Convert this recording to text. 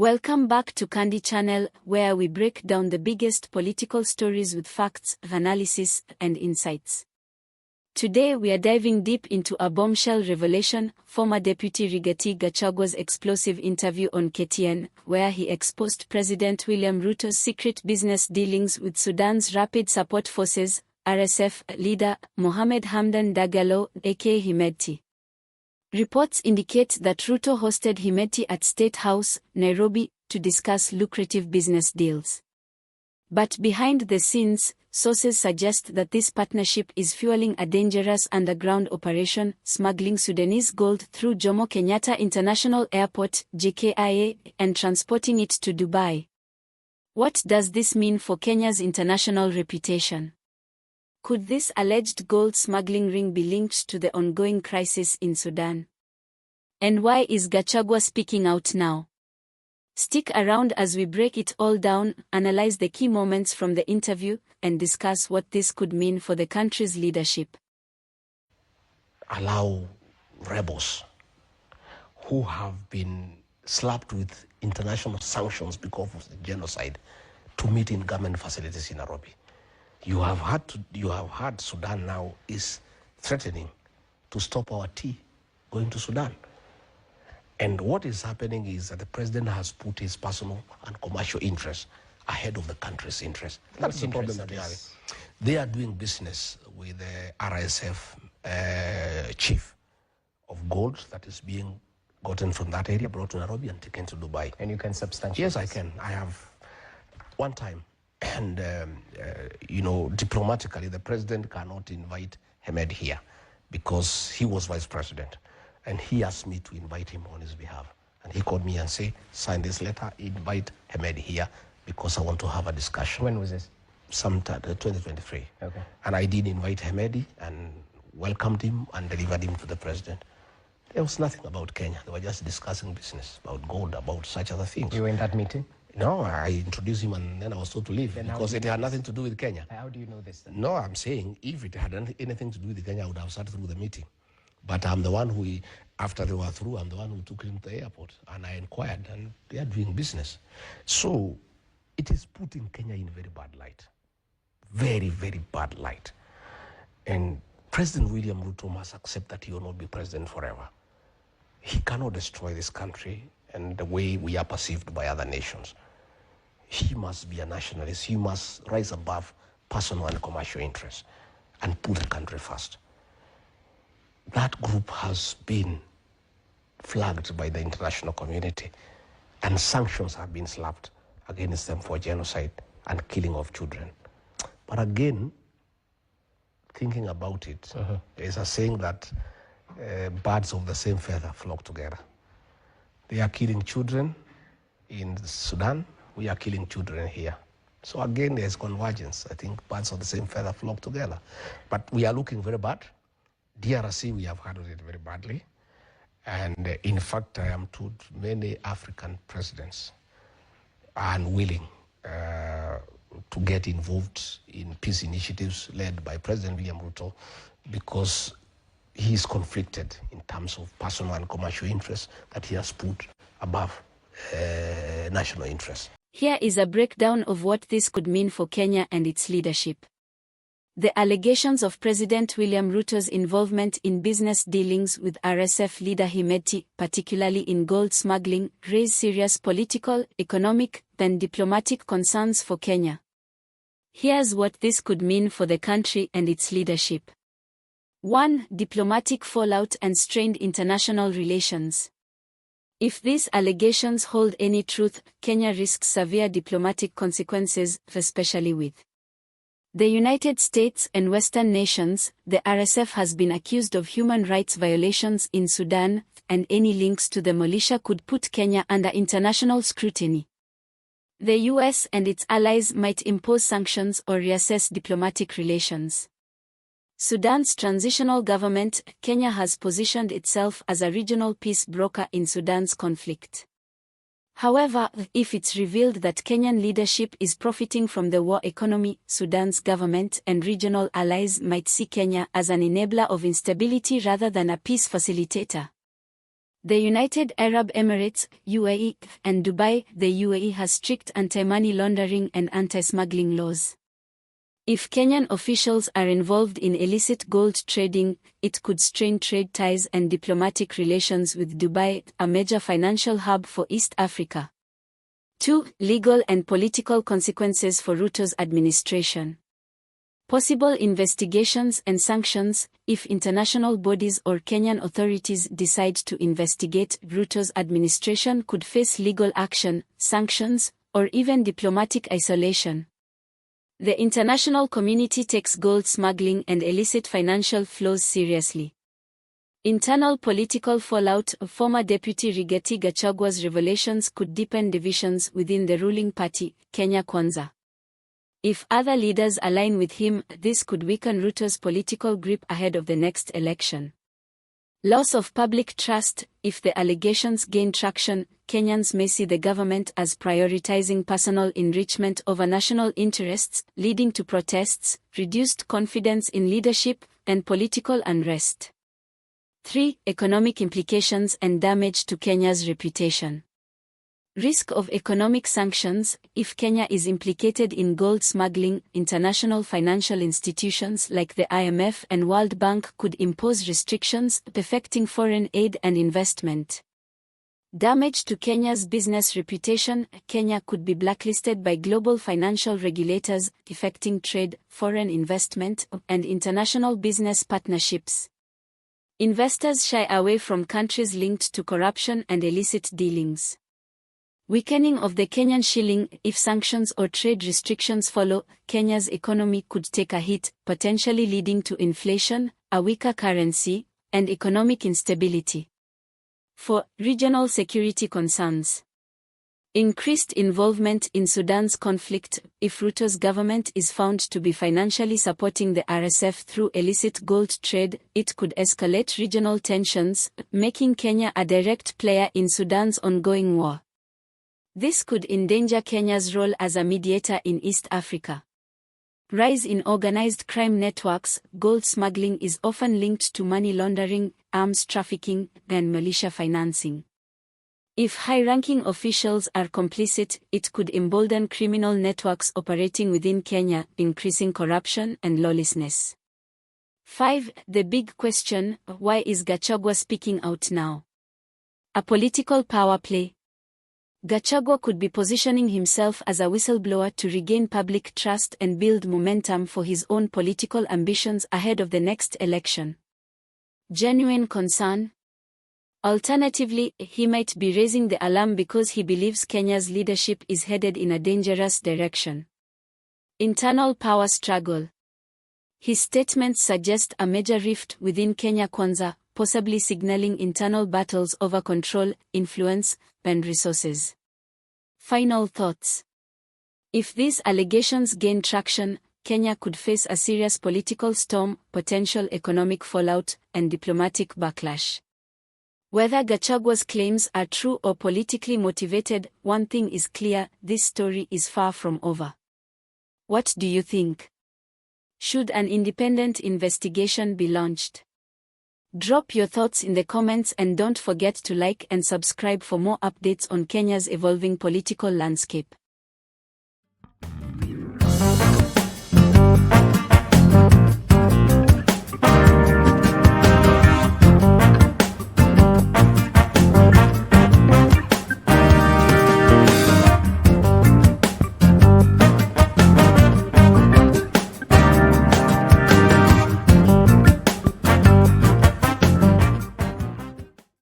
Welcome back to Qande channel, where we break down the biggest political stories with facts, analysis, and insights. Today we are diving deep into a bombshell revelation, former Deputy Rigathi Gachagua's explosive interview on KTN, where he exposed President William Ruto's secret business dealings with Sudan's Rapid Support Forces, RSF, leader, Mohamed Hamdan Dagalo, aka Hemedti. Reports indicate that Ruto hosted Hemedti at State House, Nairobi, to discuss lucrative business deals. But behind the scenes, sources suggest that this partnership is fueling a dangerous underground operation, smuggling Sudanese gold through Jomo Kenyatta International Airport, JKIA, and transporting it to Dubai. What does this mean for Kenya's international reputation? Could this alleged gold smuggling ring be linked to the ongoing crisis in Sudan? And why is Gachagua speaking out now? Stick around as we break it all down, analyze the key moments from the interview, and discuss what this could mean for the country's leadership. Allow rebels who have been slapped with international sanctions because of the genocide to meet in government facilities in Nairobi. You have heard Sudan now is threatening to stop our tea going to Sudan. And what is happening is that the president has put his personal and commercial interests ahead of the country's interests. That's the problem that they have. They are doing business with the RSF chief of gold that is being gotten from that area, brought to Nairobi and taken to Dubai. And you can substantiate Yes, this? I can. I have one time. And, diplomatically, the president cannot invite Hemedti here because he was vice president. And he asked me to invite him on his behalf. And he called me and said, sign this letter, invite Hemedti here because I want to have a discussion. When was this? Sometime 2023. Okay. And I did invite Hemedti and welcomed him and delivered him to the president. There was nothing about Kenya. They were just discussing business, about gold, about such other things. You were in that meeting? No, I introduced him and then I was told to leave Then because it had nothing to do with Kenya. How do you know this then? No, I'm saying if it had anything to do with Kenya, I would have sat through the meeting. But I'm the one who, after they were through, I'm the one who took him to the airport and I inquired and they are doing business. So it is putting Kenya in very bad light. Very, very bad light. And President William Ruto must accept that he will not be president forever. He cannot destroy this country and the way we are perceived by other nations. He must be a nationalist. He must rise above personal and commercial interests and put the country first. That group has been flagged by the international community and sanctions have been slapped against them for genocide and killing of children. But again, thinking about it, there's a saying that birds of the same feather flock together. They are killing children in Sudan. We are killing children here. So again, there's convergence. I think birds of the same feather flock together. But we are looking very bad. DRC, we have handled it very badly. And in fact, I am told many African presidents are unwilling to get involved in peace initiatives led by President William Ruto because he is conflicted in terms of personal and commercial interests that he has put above national interests. Here is a breakdown of what this could mean for Kenya and its leadership. The allegations of President William Ruto's involvement in business dealings with RSF leader Hemedti, particularly in gold smuggling, raise serious political, economic, and diplomatic concerns for Kenya. Here's what this could mean for the country and its leadership. 1. Diplomatic fallout and strained international relations. If these allegations hold any truth, Kenya risks severe diplomatic consequences, especially with the United States and Western nations. The RSF has been accused of human rights violations in Sudan, and any links to the militia could put Kenya under international scrutiny. The US and its allies might impose sanctions or reassess diplomatic relations. Sudan's transitional government, Kenya has positioned itself as a regional peace broker in Sudan's conflict. However, if it's revealed that Kenyan leadership is profiting from the war economy, Sudan's government and regional allies might see Kenya as an enabler of instability rather than a peace facilitator. The United Arab Emirates, UAE, and Dubai. The UAE has strict anti-money laundering and anti-smuggling laws. If Kenyan officials are involved in illicit gold trading, it could strain trade ties and diplomatic relations with Dubai, a major financial hub for East Africa. 2. Legal and political consequences for Ruto's administration. Possible investigations and sanctions. If international bodies or Kenyan authorities decide to investigate, Ruto's administration could face legal action, sanctions, or even diplomatic isolation. The international community takes gold smuggling and illicit financial flows seriously. Internal political fallout. Former Deputy Rigathi Gachagua's revelations could deepen divisions within the ruling party, Kenya Kwanza. If other leaders align with him, this could weaken Ruto's political grip ahead of the next election. Loss of public trust. If the allegations gain traction, Kenyans may see the government as prioritizing personal enrichment over national interests, leading to protests, reduced confidence in leadership, and political unrest. 3. Economic implications and damage to Kenya's reputation. Risk of economic sanctions. If Kenya is implicated in gold smuggling, international financial institutions like the IMF and World Bank could impose restrictions affecting foreign aid and investment. Damage to Kenya's business reputation. Kenya could be blacklisted by global financial regulators, affecting trade, foreign investment, and international business partnerships. Investors shy away from countries linked to corruption and illicit dealings. Weakening of the Kenyan shilling. If sanctions or trade restrictions follow, Kenya's economy could take a hit, potentially leading to inflation, a weaker currency, and economic instability. 4. Regional security concerns. Increased involvement in Sudan's conflict. If Ruto's government is found to be financially supporting the RSF through illicit gold trade, it could escalate regional tensions, making Kenya a direct player in Sudan's ongoing war. This could endanger Kenya's role as a mediator in East Africa. Rise in organized crime networks. Gold smuggling is often linked to money laundering, arms trafficking, and militia financing. If high-ranking officials are complicit, it could embolden criminal networks operating within Kenya, increasing corruption and lawlessness. 5. The big question: why is Gachagua speaking out now? A political power play. Gachagua could be positioning himself as a whistleblower to regain public trust and build momentum for his own political ambitions ahead of the next election. Genuine concern? Alternatively, he might be raising the alarm because he believes Kenya's leadership is headed in a dangerous direction. Internal power struggle. His statements suggest a major rift within Kenya Kwanza, possibly signaling internal battles over control, influence, and resources. Final thoughts. If these allegations gain traction, Kenya could face a serious political storm, potential economic fallout, and diplomatic backlash. Whether Gachagua's claims are true or politically motivated, one thing is clear: this story is far from over. What do you think? Should an independent investigation be launched? Drop your thoughts in the comments and don't forget to like and subscribe for more updates on Kenya's evolving political landscape.